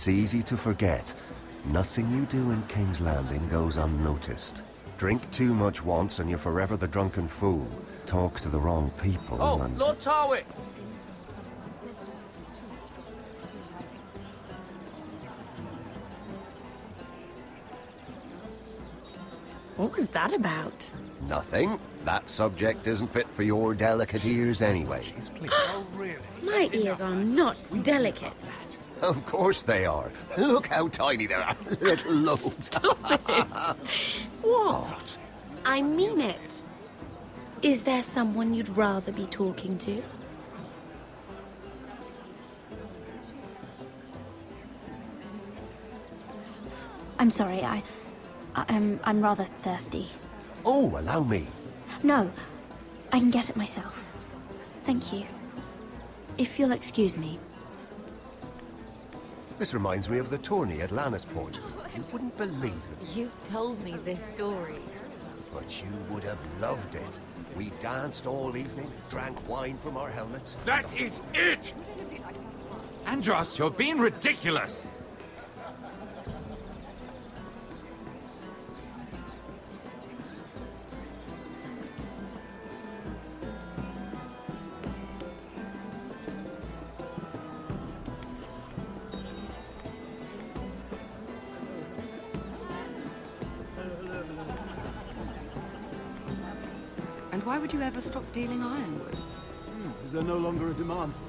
It's easy to forget. Nothing you do in King's Landing goes unnoticed. Drink too much once and you're forever the drunken fool. Talk to the wrong people and... Lord Tarwick! What was that about? Nothing. That subject isn't fit for your delicate ears anyway. Oh, really? My ears are not delicate. Of course they are. Look how tiny they are. Little lobes. Stop it! What? I mean it. Is there someone you'd rather be talking to? I'm sorry, I'm rather thirsty. Oh, allow me. No, I can get it myself. Thank you. If you'll excuse me. This reminds me of the tourney at Lannisport. You wouldn't believe it, You've told me this story. but you would have loved it. We danced all evening, drank wine from our helmets. That is it! Andros, you're being ridiculous! And why would you ever stop dealing ironwood? Is there no longer a demand for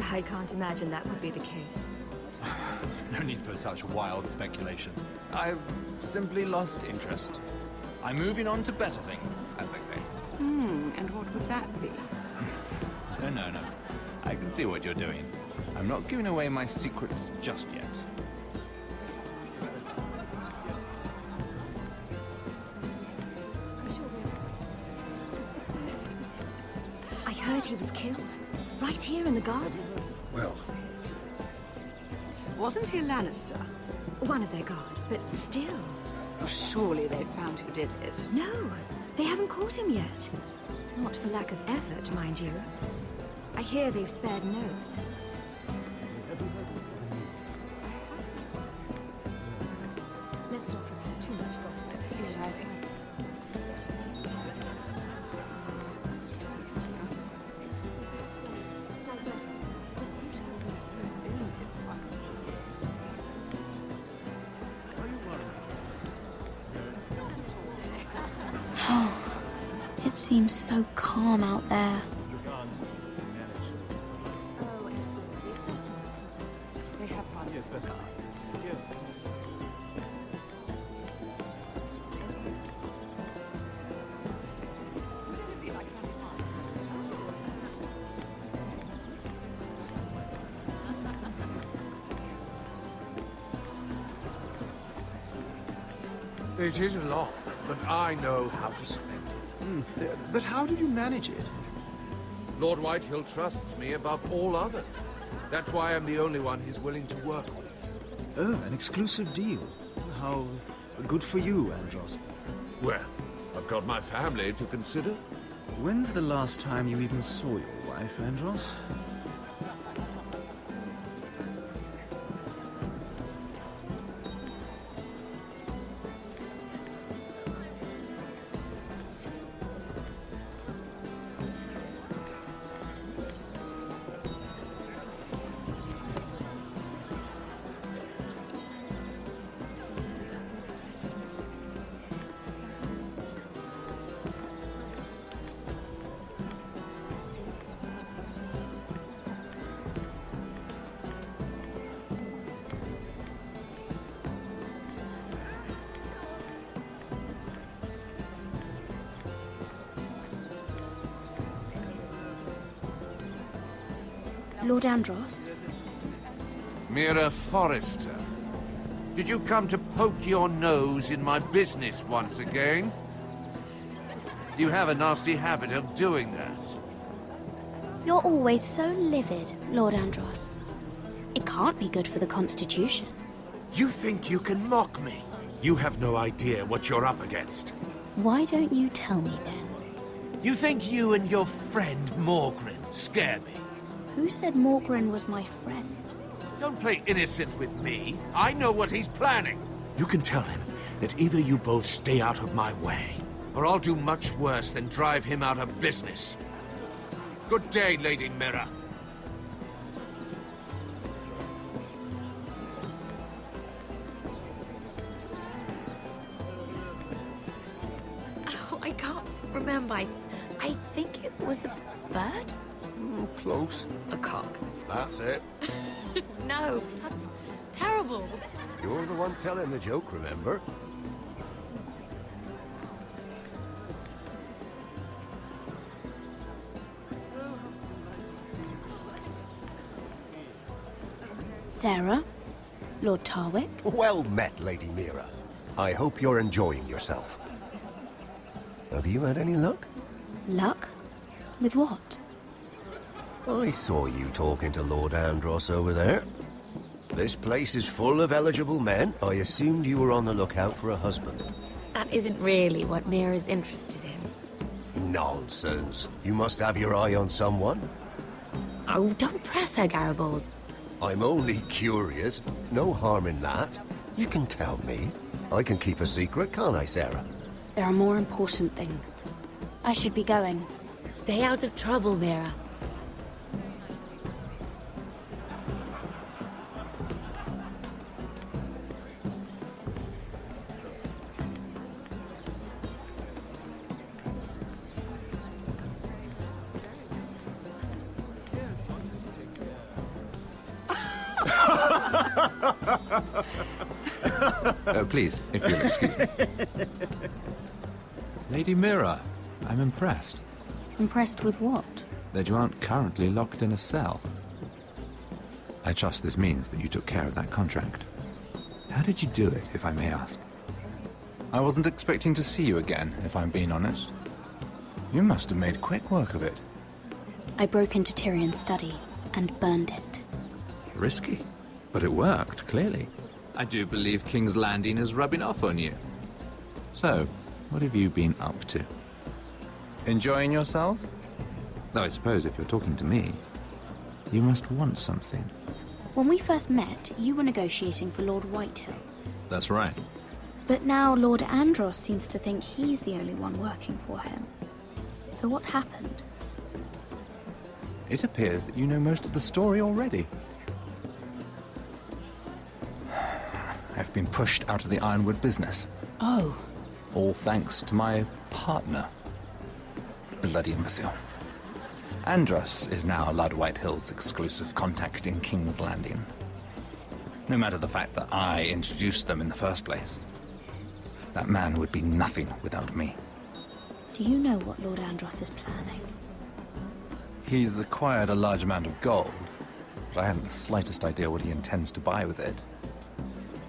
it? I can't imagine that would be the case. No need for such wild speculation. I've simply lost interest. I'm moving on to better things, as they say. And what would that be? No. I can see what you're doing. I'm not giving away my secrets just yet. I heard he was killed. Right here in the garden. Well, Wasn't he a Lannister? One of their guard, but still. Oh, surely they found who did it. No, they haven't caught him yet. Not for lack of effort, mind you. I hear they've spared no expense. Let's not prepare too much gossip. Yes, I've heard. Isn't it It seems so calm out there. They have hundreds of guards. It isn't long, but I know how to spend it. but how did you manage it? Lord Whitehill trusts me above all others. That's why I'm the only one he's willing to work with. Oh, an exclusive deal. How good for you, Andros. Well, I've got my family to consider. When's the last time you even saw your wife, Andros? Lord Andros? Mira Forrester, did you come to poke your nose in my business once again? You have a nasty habit of doing that. You're always so livid, Lord Andros. It can't be good for the Constitution. You think you can mock me? You have no idea what you're up against. Why don't you tell me then? You think you and your friend Morgren scare me? Who said Morgren was my friend? Don't play innocent with me. I know what he's planning. You can tell him that either you both stay out of my way. Or I'll do much worse than drive him out of business. Good day, Lady Mira. Oh, I can't remember. I think it was a bird? Close. A cock. That's it. No, that's terrible. You're the one telling the joke, remember? Sarah? Lord Tarwick? Well met, Lady Mira. I hope you're enjoying yourself. Have you had any luck? Luck? With what? I saw you talking to Lord Andros over there. This place is full of eligible men. I assumed you were on the lookout for a husband. That isn't really what Mira's interested in. Nonsense. You must have your eye on someone. Oh, don't press her, Garibald. I'm only curious. No harm in that. You can tell me. I can keep a secret, can't I, Sarah? There are more important things. I should be going. Stay out of trouble, Mira. Please, if you'll excuse me. Lady Mira, I'm impressed Impressed with what? that you aren't currently locked in a cell. I trust this means that you took care of that contract. How did you do it, if I may ask? I wasn't expecting to see you again, if I'm being honest. You must have made quick work of it. I broke into Tyrion's study and burned it. Risky, but it worked, clearly. I do believe King's Landing is rubbing off on you. So, what have you been up to? Enjoying yourself? Though I suppose if you're talking to me, you must want something. When we first met, you were negotiating for Lord Whitehill. That's right. But now Lord Andros seems to think he's the only one working for him. So what happened? It appears that you know most of the story already. I've been pushed out of the Ironwood business. Oh. All thanks to my partner. Bloody imbecile. Andros is now Lord Whitehill's exclusive contact in King's Landing. No matter the fact that I introduced them in the first place. That man would be nothing without me. Do you know what Lord Andros is planning? He's acquired a large amount of gold, but I haven't the slightest idea what he intends to buy with it.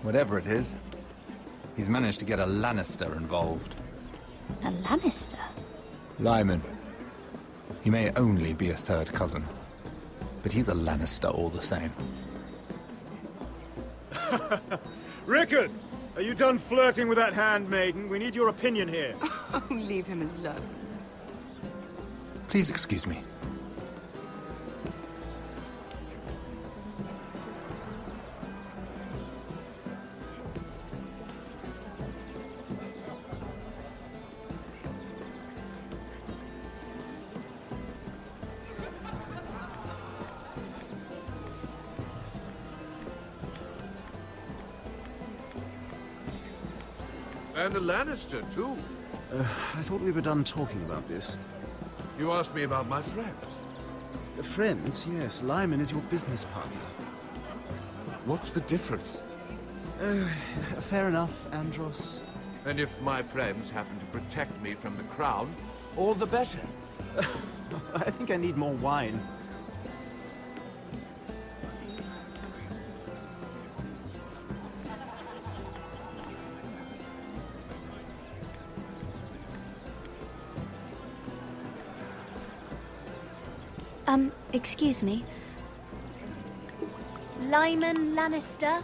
Whatever it is, he's managed to get a Lannister involved. A Lannister? Lyman. He may only be a third cousin, but he's a Lannister all the same. Rickard! Are you done flirting with that handmaiden? We need your opinion here. Oh, leave him alone. Please excuse me. And a Lannister, too. I thought we were done talking about this. You asked me about my friends. Friends, yes. Lyman is your business partner. What's the difference? Fair enough, Andros. And if my friends happen to protect me from the crown, all the better. I think I need more wine. Excuse me. Lyman Lannister?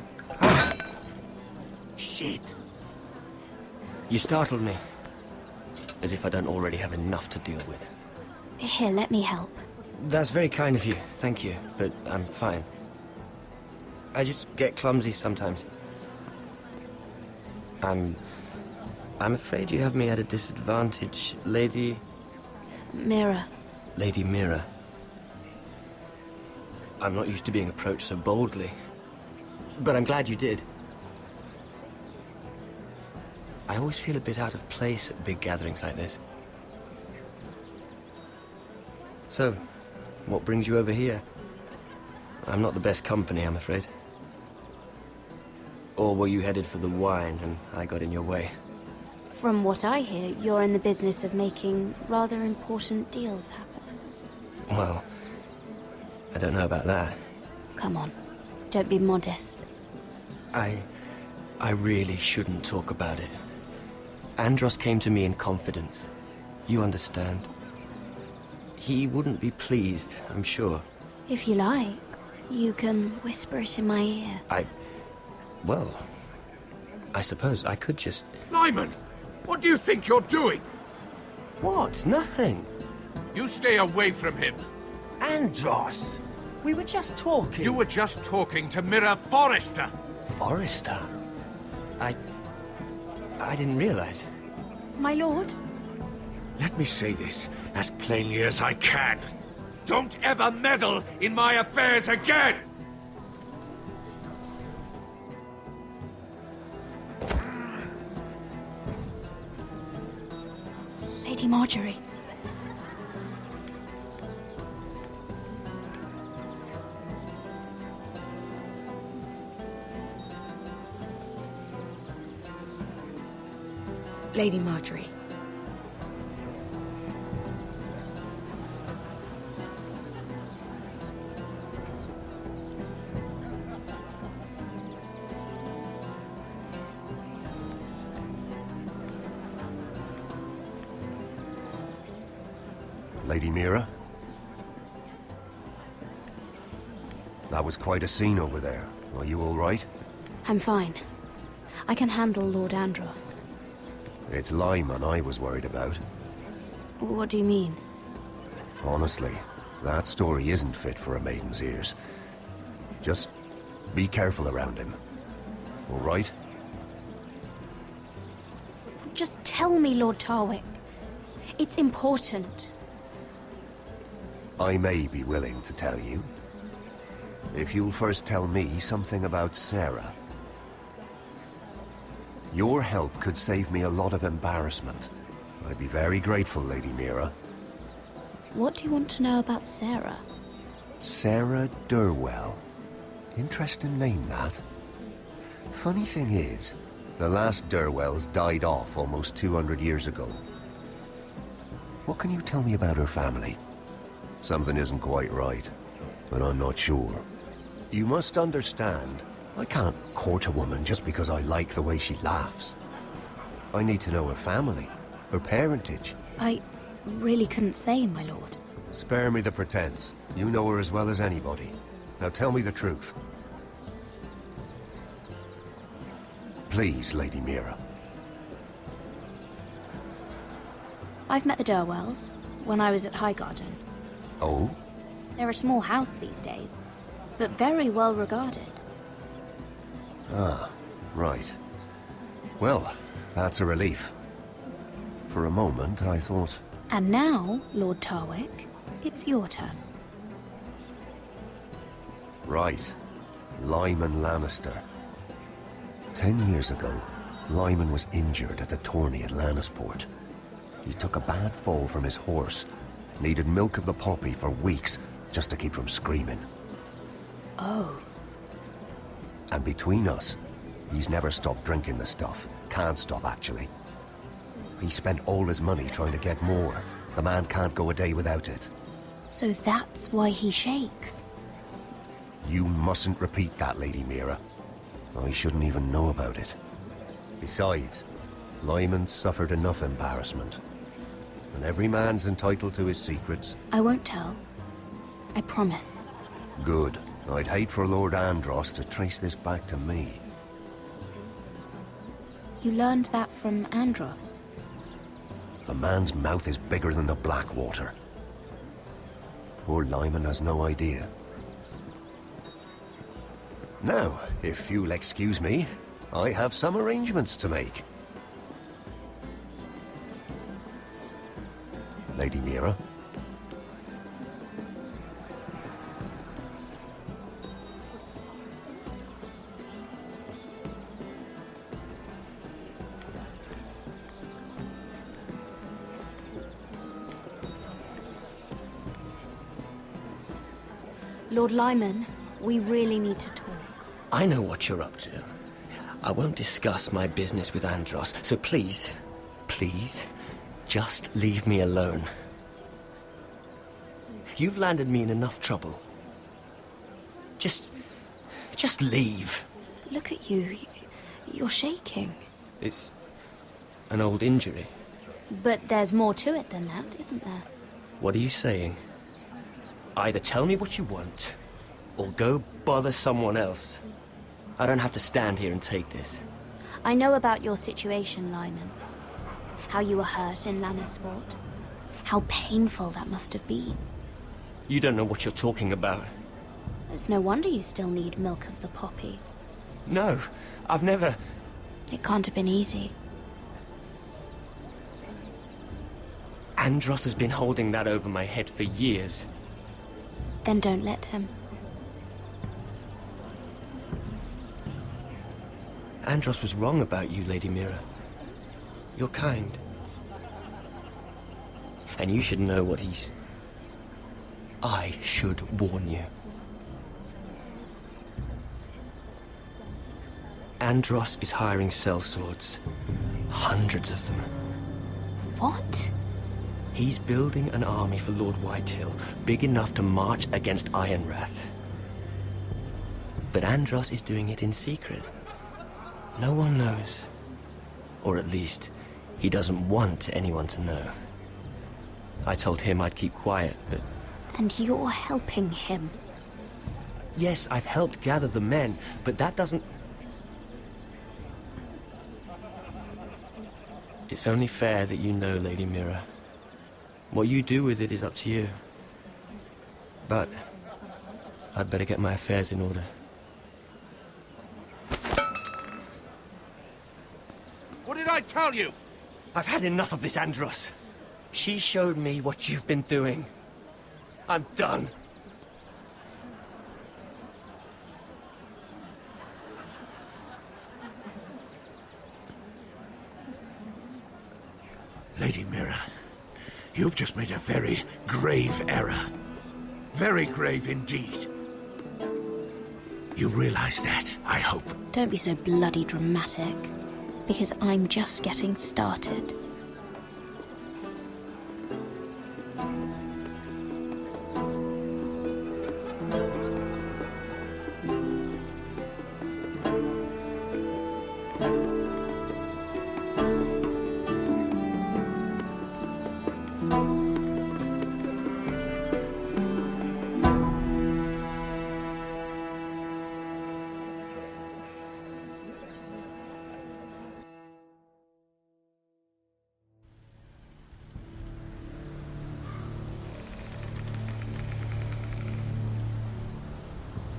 Shit. You startled me. As if I don't already have enough to deal with. Here, let me help. That's very kind of you, thank you, but I'm fine. I just get clumsy sometimes. I'm afraid you have me at a disadvantage, Lady... Mira. Lady Mira. I'm not used to being approached so boldly. But I'm glad you did. I always feel a bit out of place at big gatherings like this. So, what brings you over here? I'm not the best company, I'm afraid. Or were you headed for the wine and I got in your way? From what I hear, you're in the business of making rather important deals happen. Well, I don't know about that. Come on, don't be modest. I really shouldn't talk about it. Andros came to me in confidence. You understand? He wouldn't be pleased, I'm sure. If you like, you can whisper it in my ear. Well, I suppose I could just... Lyman! What do you think you're doing? What? Nothing. You stay away from him. Andros! We were just talking. You were just talking to Mira Forrester. Forrester? I didn't realize. My lord? Let me say this as plainly as I can. Don't ever meddle in my affairs again! Lady Marjorie. Lady Marjorie. Lady Mira? That was quite a scene over there. Are you all right? I'm fine. I can handle Lord Andros. It's Lyman I was worried about. What do you mean? Honestly, that story isn't fit for a maiden's ears. Just be careful around him. All right? Just tell me, Lord Tarwick. It's important. I may be willing to tell you. If you'll first tell me something about Sarah. Your help could save me a lot of embarrassment. I'd be very grateful, Lady Mira. What do you want to know about Sarah? Sarah Durwell. Interesting name, that. Funny thing is, the last Durwells died off almost 200 years ago. What can you tell me about her family? Something isn't quite right, but I'm not sure. You must understand, I can't court a woman just because I like the way she laughs. I need to know her family, her parentage. I really couldn't say, my lord. Spare me the pretense. You know her as well as anybody. Now tell me the truth. Please, Lady Mira. I've met the Durwells when I was at Highgarden. Oh? They're a small house these days, but very well regarded. Ah, right. Well, that's a relief. For a moment, I thought... And now, Lord Tarwick, it's your turn. Right. Lyman Lannister. 10 years ago, Lyman was injured at the tourney at Lannisport. He took a bad fall from his horse. Needed milk of the poppy for weeks just to keep from screaming. Oh. And between us, he's never stopped drinking the stuff. Can't stop, actually. He spent all his money trying to get more. The man can't go a day without it. So that's why he shakes. You mustn't repeat that, Lady Mira. I shouldn't even know about it. Besides, Lyman suffered enough embarrassment. And every man's entitled to his secrets. I won't tell. I promise. Good. I'd hate for Lord Andros to trace this back to me. You learned that from Andros? The man's mouth is bigger than the Blackwater. Poor Lyman has no idea. Now, if you'll excuse me, I have some arrangements to make. Lady Mira. Lord Lyman, we really need to talk. I know what you're up to. I won't discuss my business with Andros, so please, please, just leave me alone. You've landed me in enough trouble. Just leave. Look at you. You're shaking. It's an old injury. But there's more to it than that, isn't there? What are you saying? Either tell me what you want, or go bother someone else. I don't have to stand here and take this. I know about your situation, Lyman. How you were hurt in Lannisport. How painful that must have been. You don't know what you're talking about. It's no wonder you still need milk of the poppy. No, I've never... It can't have been easy. Andros has been holding that over my head for years. Then don't let him. Andros was wrong about you, Lady Mira. You're kind. And you should know what he's... I should warn you. Andros is hiring sellswords. Hundreds of them. What? He's building an army for Lord Whitehill, big enough to march against Ironrath. But Andros is doing it in secret. No one knows. Or at least, he doesn't want anyone to know. I told him I'd keep quiet, but... And you're helping him. Yes, I've helped gather the men, but that doesn't... It's only fair that you know, Lady Mira. What you do with it is up to you. But I'd better get my affairs in order. What did I tell you? I've had enough of this, Andros. She showed me what you've been doing. I'm done. Lady Mira, you've just made a very grave error. Very grave indeed. You realize that, I hope. Don't be so bloody dramatic. Because I'm just getting started.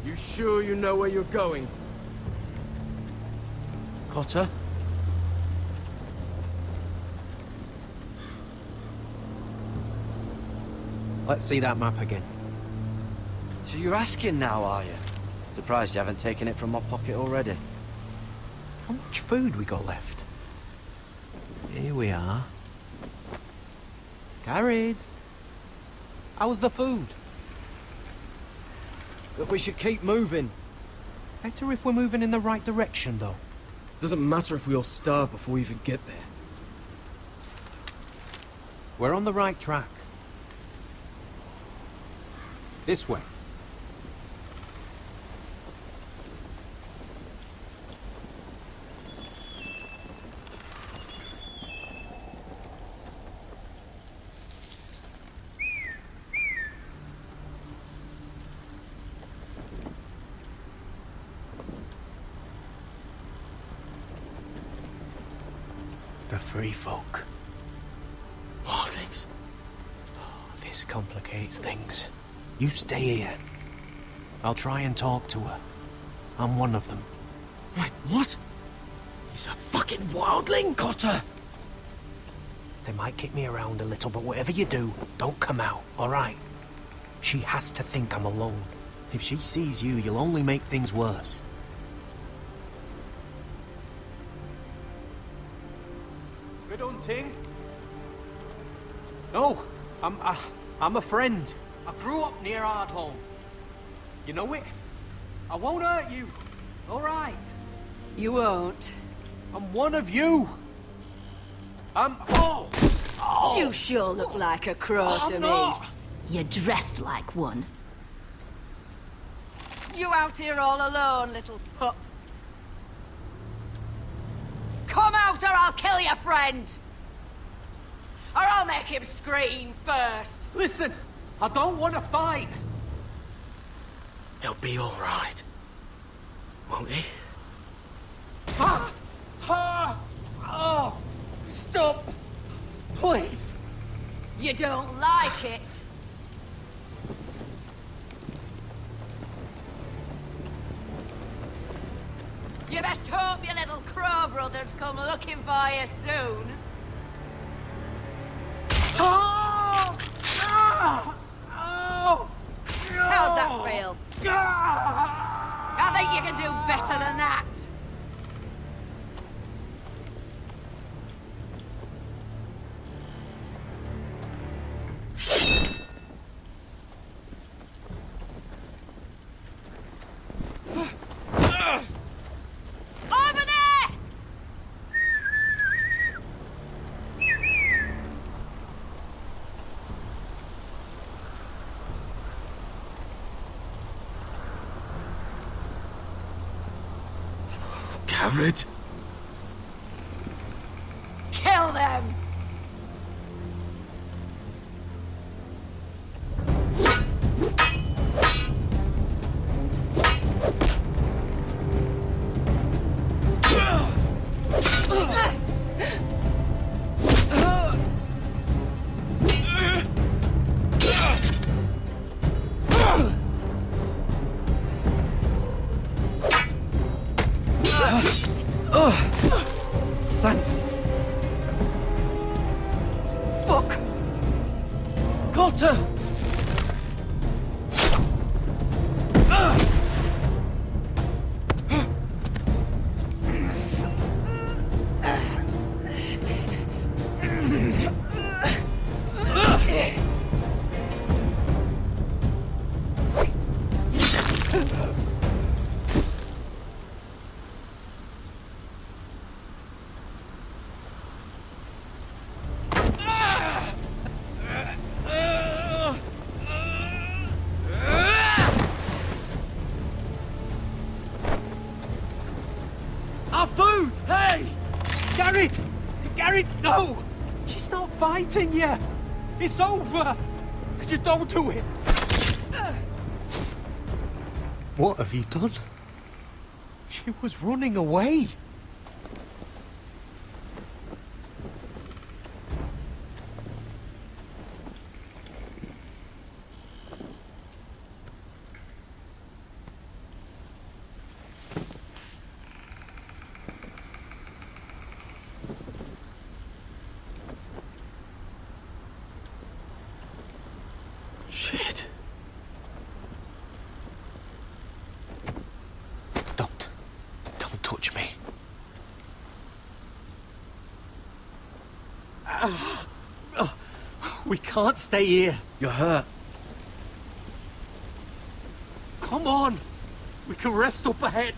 You sure you know where you're going? Cotter? Let's see that map again. So you're asking now, are you? Surprised you haven't taken it from my pocket already. How much food we got left? Here we are. Carried. How's the food? But we should keep moving. Better if we're moving in the right direction, though. Doesn't matter if we all starve before we even get there. We're on the right track. This way. The free folk. Hardings. This complicates things. You stay here. I'll try and talk to her. I'm one of them. Wait, what? He's a fucking wildling? Cotter! They might kick me around a little, but whatever you do, don't come out, alright? She has to think I'm alone. If she sees you, you'll only make things worse. Good hunting. No, I'm a friend. I grew up near Ardholm. You know it? I won't hurt you. All right. You won't. I'm one of you. Oh! You sure look like a crow to me. not. You're dressed like one. You out here all alone, little pup? Come out or I'll kill your friend! Or I'll make him scream first! Listen, I don't want to fight. He'll be all right, won't he? Oh! Stop! Please! You don't like it? You best hope your little crow brothers come looking for you soon. Oh! Oh! How's that feel? I think you can do better than that. Over there! Garrett? Kill them! Thanks. Fuck! Cotter! Our food! Hey! Garrett! Garrett, no! She's not fighting you! It's over! Just don't do it! What have you done? She was running away! Shit. Don't touch me. We can't stay here. You're hurt. Come on. We can rest up ahead.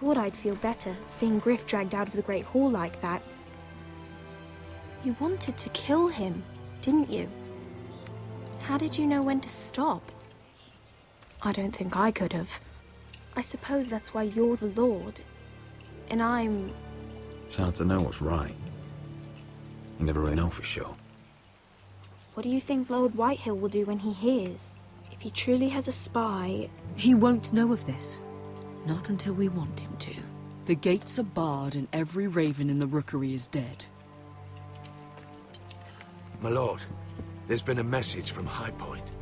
thought I'd feel better seeing Griff dragged out of the Great Hall like that. You wanted to kill him, didn't you? How did you know when to stop? I don't think I could have. I suppose that's why you're the Lord, and I'm... It's hard to know what's right. You never really know for sure. What do you think Lord Whitehill will do when he hears? If he truly has a spy... He won't know of this. Not until we want him to. The gates are barred and every raven in the rookery is dead. My lord, there's been a message from High Point.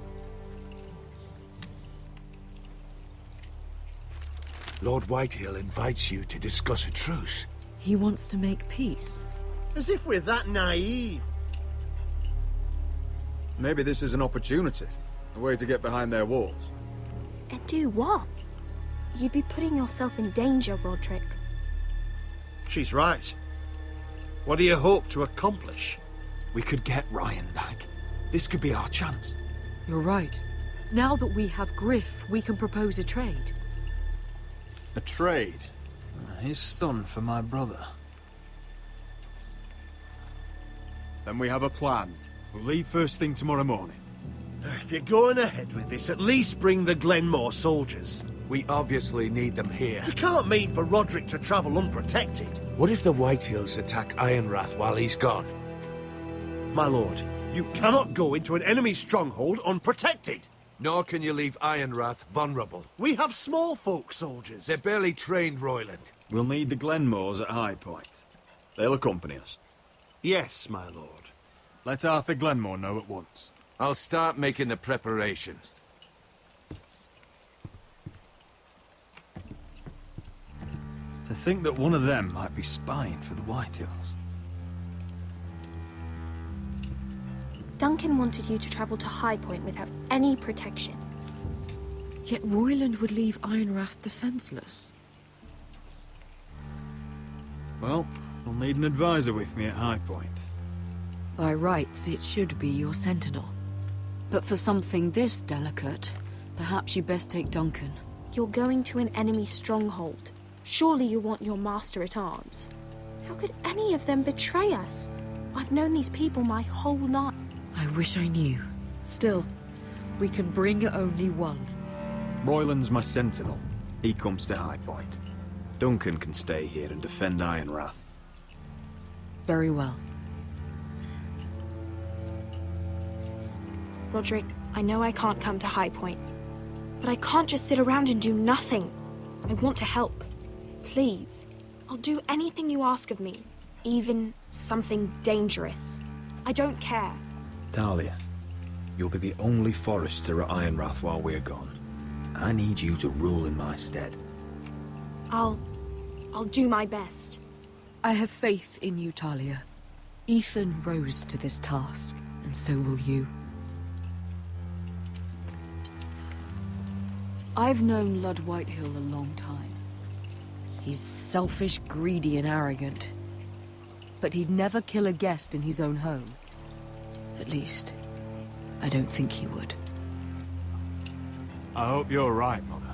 Lord Whitehill invites you to discuss a truce. He wants to make peace. As if we're that naive. Maybe this is an opportunity. A way to get behind their walls. And do what? You'd be putting yourself in danger, Roderick. She's right. What do you hope to accomplish? We could get Ryan back. This could be our chance. You're right. Now that we have Griff, we can propose a trade. A trade? His son for my brother. Then we have a plan. We'll leave first thing tomorrow morning. If you're going ahead with this, at least bring the Glenmore soldiers. We obviously need them here. You can't mean for Roderick to travel unprotected. What if the Whitehills attack Ironrath while he's gone? My lord, you cannot go into an enemy stronghold unprotected. Nor can you leave Ironrath vulnerable. We have small folk soldiers. They're barely trained, Royland. We'll need the Glenmores at High Point. They'll accompany us. Yes, my lord. Let Arthur Glenmore know at once. I'll start making the preparations. To think that one of them might be spying for the Whitehills. Duncan wanted you to travel to High Point without any protection. Yet Royland would leave Ironrath defenseless. Well, I'll need an advisor with me at High Point. By rights, it should be your sentinel. But for something this delicate, perhaps you best take Duncan. You're going to an enemy stronghold. Surely you want your master-at-arms. How could any of them betray us? I've known these people my whole life. I wish I knew. Still, we can bring only one. Royland's my sentinel. He comes to High Point. Duncan can stay here and defend Ironrath. Very well. Roderick, I know I can't come to High Point, but I can't just sit around and do nothing. I want to help. Please. I'll do anything you ask of me, even something dangerous. I don't care. Talia, you'll be the only Forester at Ironrath while we're gone. I need you to rule in my stead. I'll do my best. I have faith in you, Talia. Ethan rose to this task, and so will you. I've known Lord Whitehill a long time. He's selfish, greedy, and arrogant. But he'd never kill a guest in his own home. At least, I don't think he would. I hope you're right, Mother.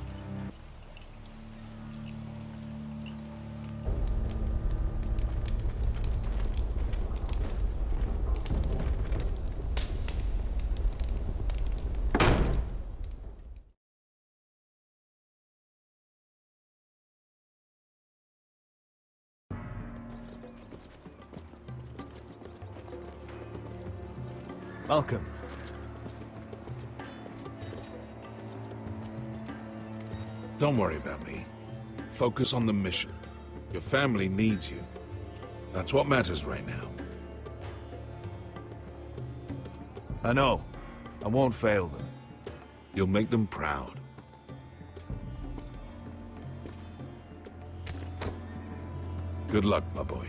Welcome. Don't worry about me. Focus on the mission. Your family needs you. That's what matters right now. I know. I won't fail them. You'll make them proud. Good luck, my boy.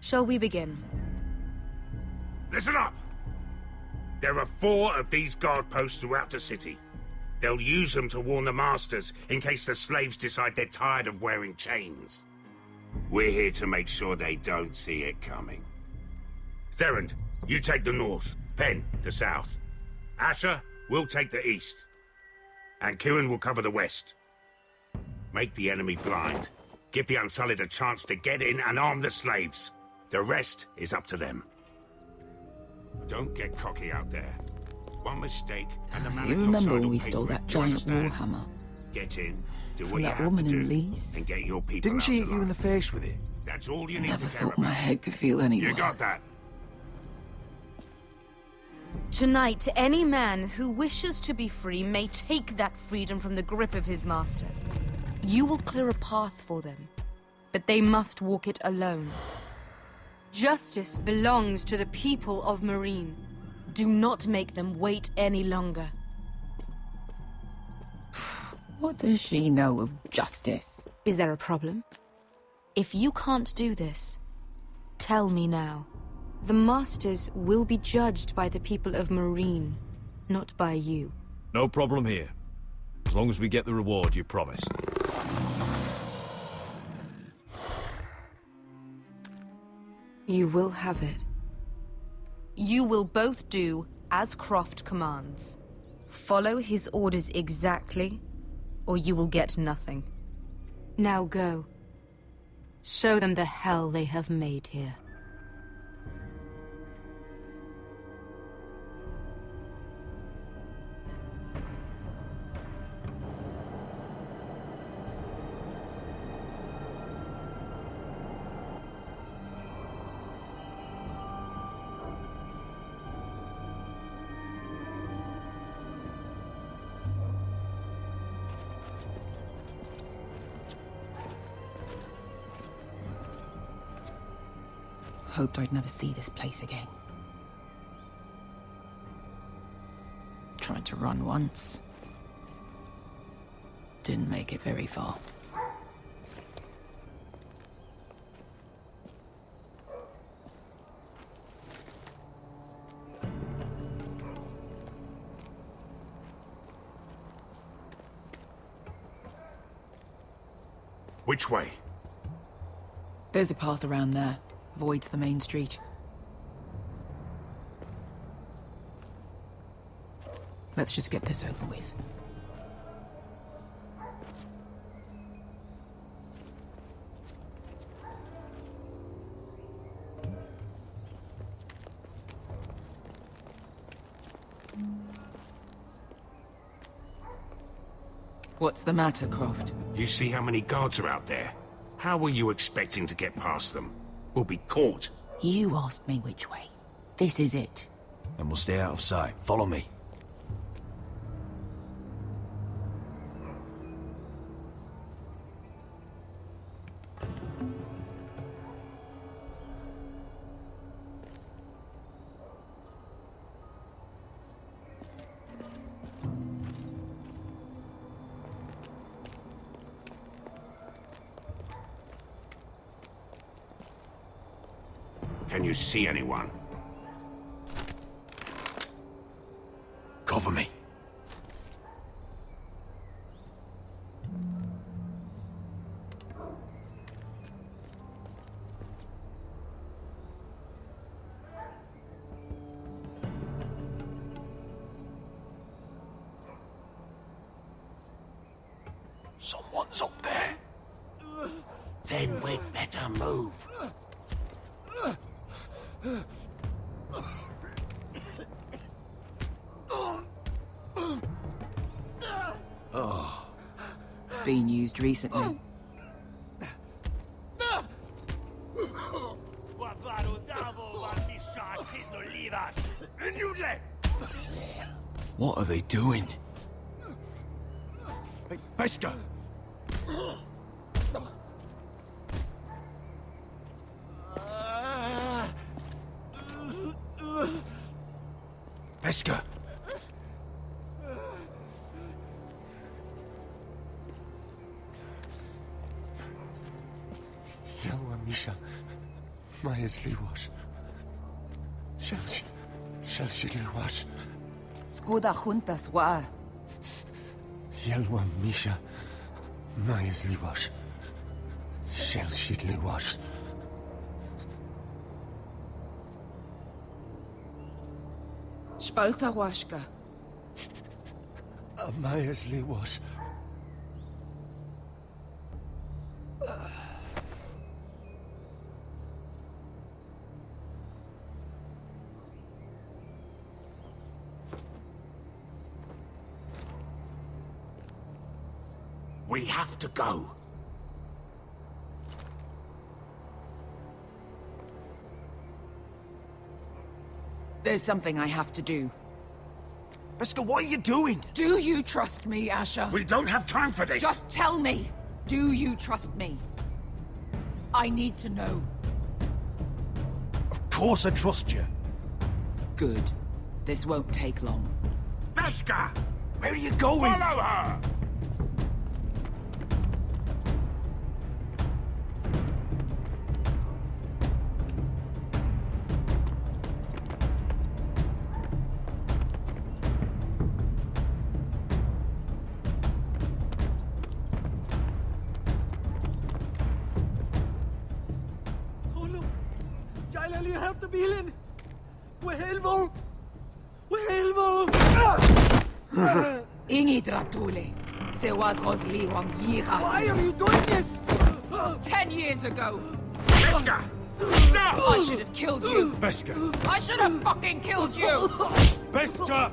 Shall we begin? Listen up! There are 4 of these guard posts throughout the city. They'll use them to warn the masters in case the slaves decide they're tired of wearing chains. We're here to make sure they don't see it coming. Therend, you take the north. Penn, the south. Asher, we'll take the east. And Kieran will cover the west. Make the enemy blind. Give the Unsullied a chance to get in and arm the slaves. The rest is up to them. Don't get cocky out there. One mistake, and the man You at your remember side when will we pay stole for that it. Do you giant understand? warhammer? Get in, do From what you that have woman to in do, Lease? and get your people Didn't out she hit alive. you in the face with it? That's all you need Never to care thought my about. head could feel any You worse. got that? Tonight, any man who wishes to be free may take that freedom from the grip of his master. You will clear a path for them, but they must walk it alone. Justice belongs to the people of Marine. Do not make them wait any longer. What does she know of justice? Is there a problem? If you can't do this, tell me now. The Masters will be judged by the people of Marine, not by you. No problem here. As long as we get the reward you promised. You will have it. You will both do as Croft commands. Follow his orders exactly, or you will get nothing. Now go. Show them the hell they have made here. Hoped I'd never see this place again. Tried to run once. Didn't make it very far. Which way? There's a path around there. Avoids the main street. Let's just get this over with. What's the matter, Croft? You see how many guards are out there? How were you expecting to get past them? We'll be caught. You asked me which way. This is it. And we'll stay out of sight. Follow me. Can you see anyone? Cover me. Someone's up there. Then we'd better move. Oh. Been used recently. What are they doing? Hey, Pesca! Pesca! Yellow Misha. Maya's Liwash. Shell Liwash. Skuda juntas wa. Yelwa Misha. Maya's Liwash. Shell Liwash. Spalsa washka. Maya's Liwash. We have to go. There's something I have to do. Beskha, what are you doing? Do you trust me, Asher? We don't have time for this! Just tell me! Do you trust me? I need to know. Of course I trust you. Good. This won't take long. Beskha! Where are you going? Follow her! Ingi Dratule. Se was Rosli Wang Yiras. Why are you doing this? 10 years ago. Beskha! Stop! I should have killed you. Beskha! I should have fucking killed you. Beskha!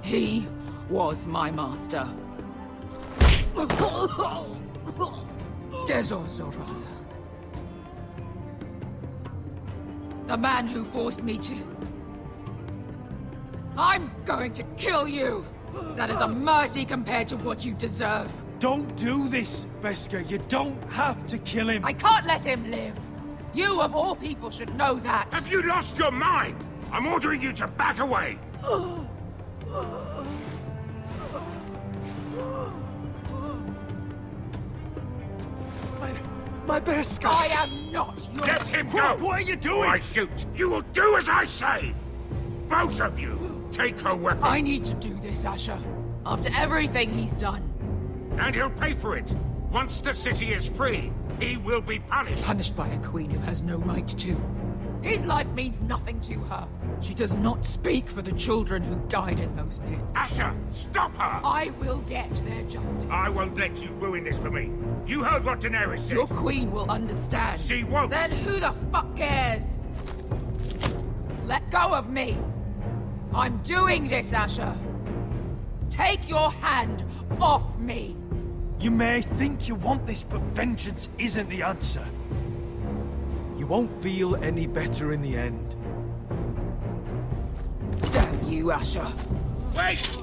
He was my master. Dezor Zoraza. The man who forced me to... I'm going to kill you! That is a mercy compared to what you deserve. Don't do this, Beskha. You don't have to kill him. I can't let him live. You, of all people, should know that. Have you lost your mind? I'm ordering you to back away! My Beskha! I am not your... Let him go! What are you doing? Or I shoot! You will do as I say! Both of you, take her weapon! I need to do this, Asher. After everything he's done. And he'll pay for it! Once the city is free, he will be punished! Punished by a queen who has no right to. His life means nothing to her. She does not speak for the children who died in those pits. Asher, stop her! I will get their justice. I won't let you ruin this for me. You heard what Daenerys said. Your queen will understand. She won't. Then who the fuck cares? Let go of me. I'm doing this, Asher. Take your hand off me. You may think you want this, but vengeance isn't the answer. You won't feel any better in the end. Damn you, Asher. Wait!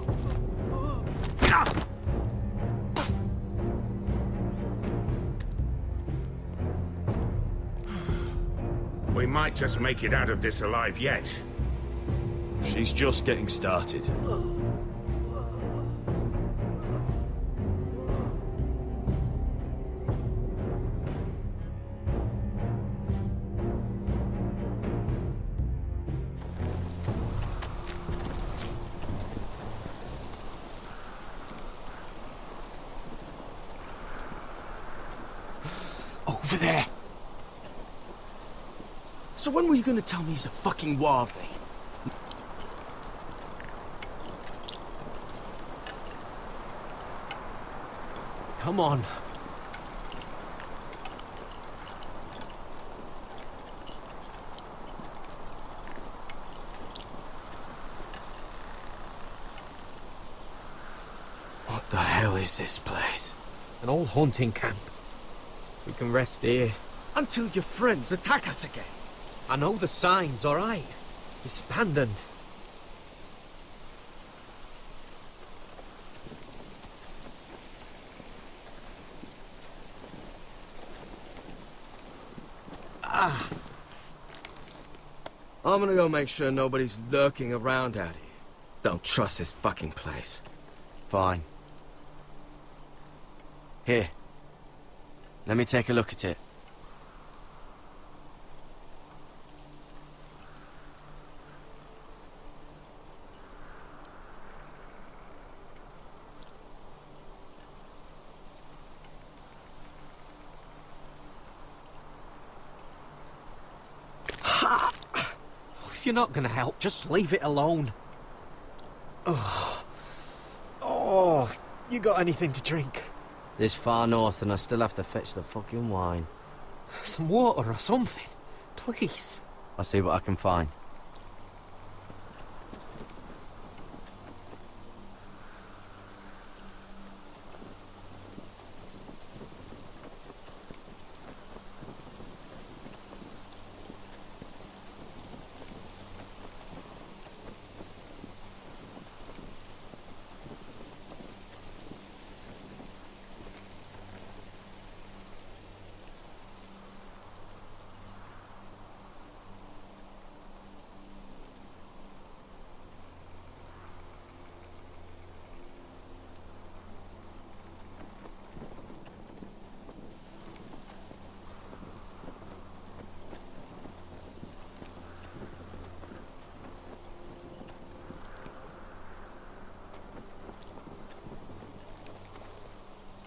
We might just make it out of this alive yet. She's just getting started. Over there! So when were you gonna tell me he's a fucking wildling? Come on. What the hell is this place? An old hunting camp. We can rest here. Until your friends attack us again. I know the signs, alright? It's abandoned. I'm gonna go make sure nobody's lurking around out here. Don't trust this fucking place. Fine. Here. Let me take a look at it. If you're not gonna help, just leave it alone. Oh, you got anything to drink? This far north and I still have to fetch the fucking wine. Some water or something, please. I'll see what I can find.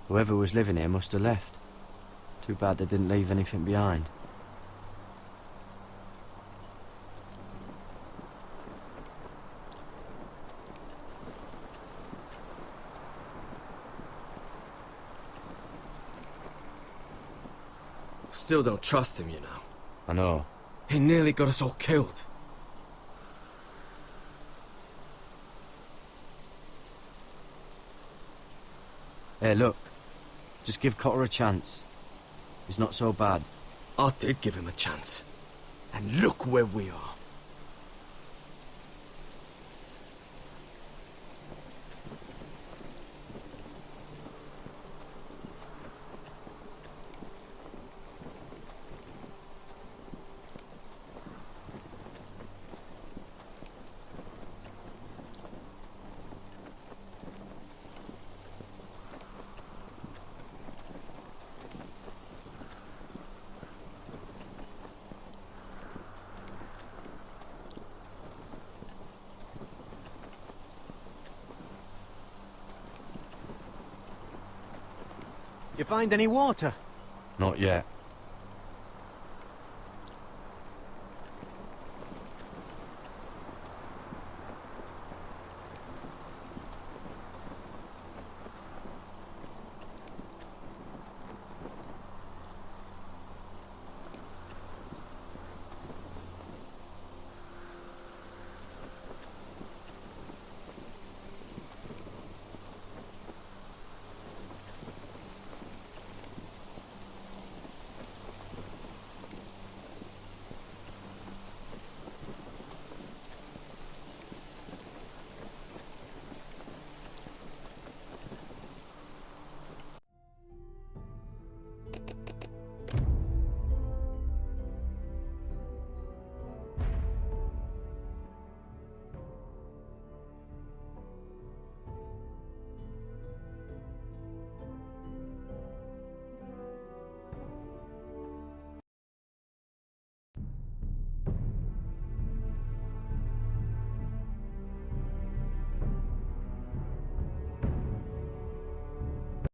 Whoever was living here must have left. Too bad they didn't leave anything behind. Still don't trust him, you know. I know. He nearly got us all killed. Hey, look. Just give Cotter a chance. He's not so bad. I did give him a chance. And look where we are. You find any water? Not yet.